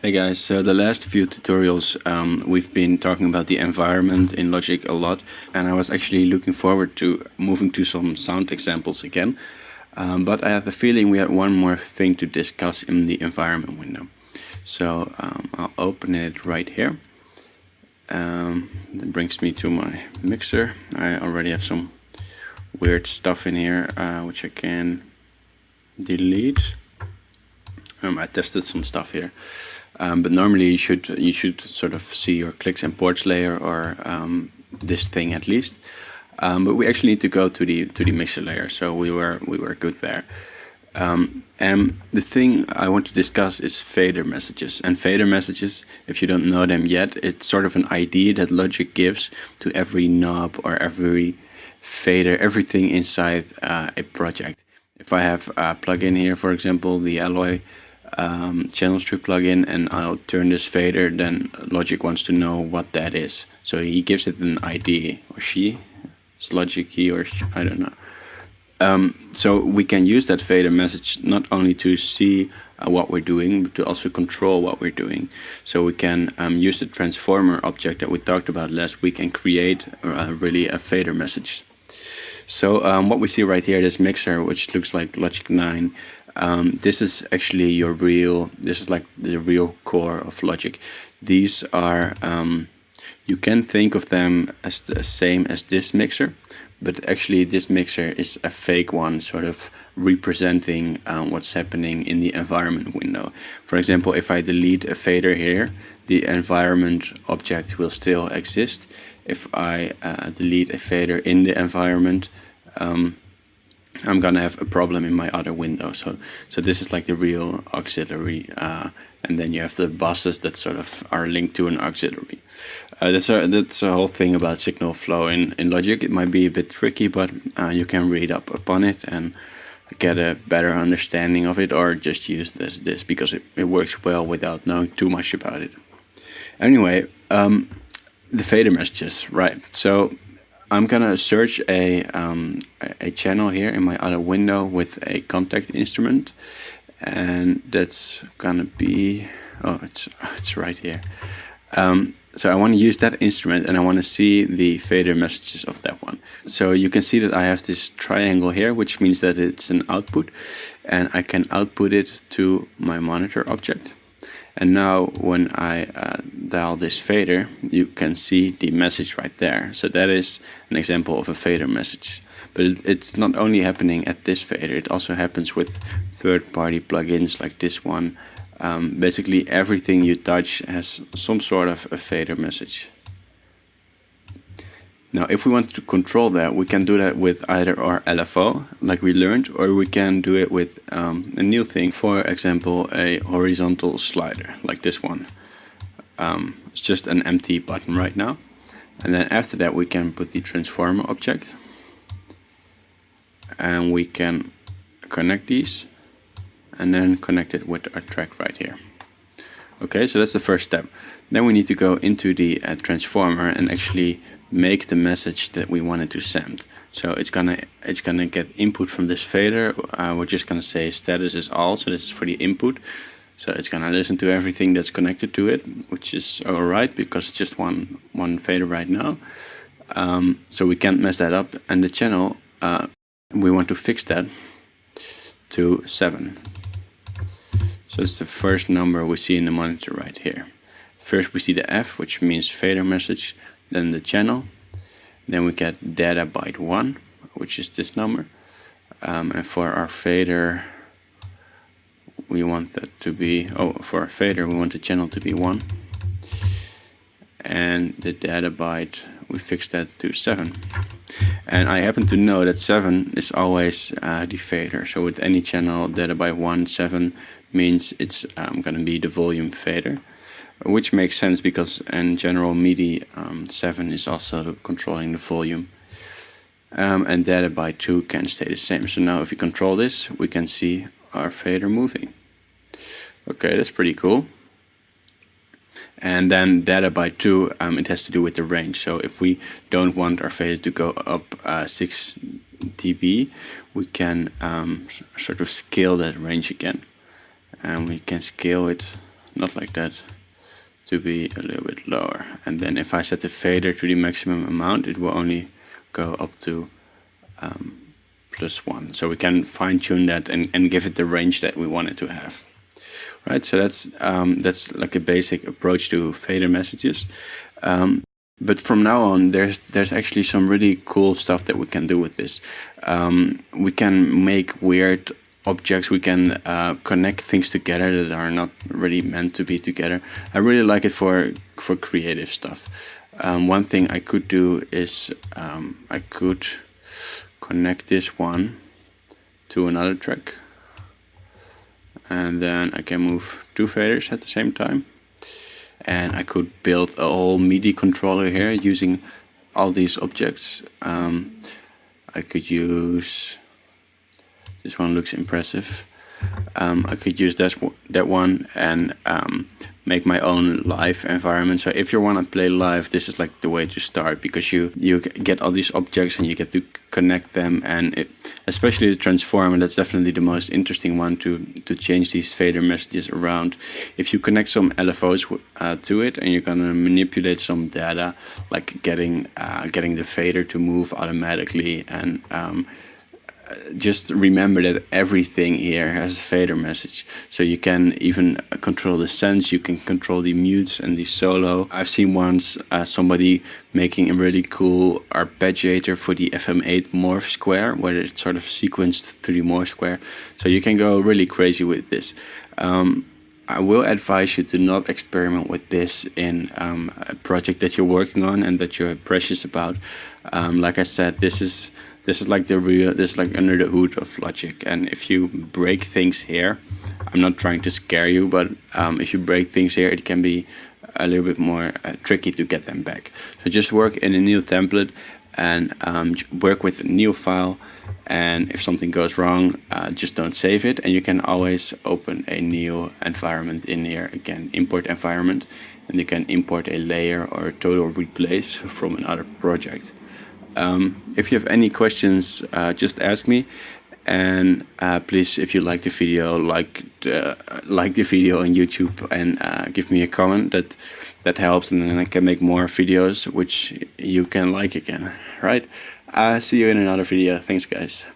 Hey guys, so the last few tutorials we've been talking about the environment in Logic a lot, and I was actually looking forward to moving to some sound examples again, but I have a feeling we had one more thing to discuss in the environment window. So I'll open it right here. That brings me to my mixer. I already have some weird stuff in here which I can delete. I tested some stuff here. But normally you should sort of see your clicks and ports layer, or this thing at least. But we actually need to go to the mixer layer, so we were good there. And the thing I want to discuss is fader messages. And fader messages, if you don't know them yet, it's sort of an ID that Logic gives to every knob or every fader, everything inside a project. If I have a plugin here, for example, the Alloy channel strip plugin, and I'll turn this fader, then Logic wants to know what that is. So he gives it an ID, or she. It's Logic, he or she, I don't know. So we can use that fader message not only to see what we're doing, but to also control what we're doing. So we can use the transformer object that we talked about last week and create really a fader message. So what we see right here, this mixer, which looks like Logic 9, this is actually this is like the real core of Logic. These are, you can think of them as the same as this mixer, but actually this mixer is a fake one, sort of representing what's happening in the environment window. For example, if I delete a fader here, the environment object will still exist. If I delete a fader in the environment, I'm gonna have a problem in my other window. So this is like the real auxiliary, and then you have the buses that sort of are linked to an auxiliary. That's a whole thing about signal flow in Logic. It might be a bit tricky, but you can read up upon it and get a better understanding of it, or just use this because it works well without knowing too much about it. Anyway, the fader messages, right? So I'm gonna search a channel here in my other window with a contact instrument, and that's gonna be, oh, it's right here. So I want to use that instrument, and I want to see the fader messages of that one. So you can see that I have this triangle here, which means that it's an output, and I can output it to my monitor object. And now when I dial this fader, you can see the message right there. So that is an example of a fader message. But it's not only happening at this fader, it also happens with third-party plugins like this one. Basically everything you touch has some sort of a fader message. Now if we want to control that, we can do that with either our LFO, like we learned, or we can do it with a new thing. For example, a horizontal slider, like this one. It's just an empty button right now. And then after that we can put the transformer object. And we can connect these, and then connect it with our track right here. Okay, so that's the first step. Then we need to go into the transformer and actually make the message that we wanted to send. So it's gonna get input from this fader. We're just gonna say status is all, so this is for the input. So it's gonna listen to everything that's connected to it, which is alright because it's just one fader right now. So we can't mess that up. And the channel, we want to fix that to 7. So it's the first number we see in the monitor right here. First we see the F, which means fader message, then the channel, then we get data byte 1, which is this number, and for our fader we want that to be, for our fader we want the channel to be 1, and the data byte, we fix that to 7. And I happen to know that 7 is always the fader, so with any channel data byte 1, 7 means it's going to be the volume fader, which makes sense because in general MIDI 7 is also controlling the volume, and data byte 2 can stay the same. So now if we control this, we can see our fader moving. Okay, that's pretty cool. And then data byte 2, it has to do with the range. So if we don't want our fader to go up 6 dB, we can sort of scale that range again. And we can scale it not like that, to be a little bit lower. And then if I set the fader to the maximum amount, it will only go up to +1. So we can fine-tune that and give it the range that we want it to have. Right, so that's like a basic approach to fader messages. But from now on, there's actually some really cool stuff that we can do with this. We can make weird objects. We can connect things together that are not really meant to be together. I really like it for creative stuff. One thing I could do is I could connect this one to another track, and then I can move 2 faders at the same time. And I could build a whole MIDI controller here using all these objects. I could use, this one looks impressive. I could use that one and make my own live environment. So if you want to play live, this is like the way to start, because you get all these objects and you get to connect them, and especially the transformer, that's definitely the most interesting one to change these fader messages around. If you connect some LFOs to it, and you're gonna manipulate some data, like getting the fader to move automatically, and just remember that everything here has a fader message. So you can even control the sends, you can control the mutes and the solo. I've seen once somebody making a really cool arpeggiator for the FM8 morph square, where it's sort of sequenced through the morph square. So you can go really crazy with this. I will advise you to not experiment with this in a project that you're working on and that you're precious about. Like I said, this is like this is like under the hood of Logic, and if you break things here, I'm not trying to scare you, but if you break things here, it can be a little bit more tricky to get them back. So just work in a new template and work with a new file, and if something goes wrong, just don't save it, and you can always open a new environment in here. Again, import environment, and you can import a layer or a total replace from another project. If you have any questions, just ask me, and please, if you like the video, like the video on YouTube, and give me a comment. That helps, and then I can make more videos which you can like again. Right? See you in another video. Thanks, guys.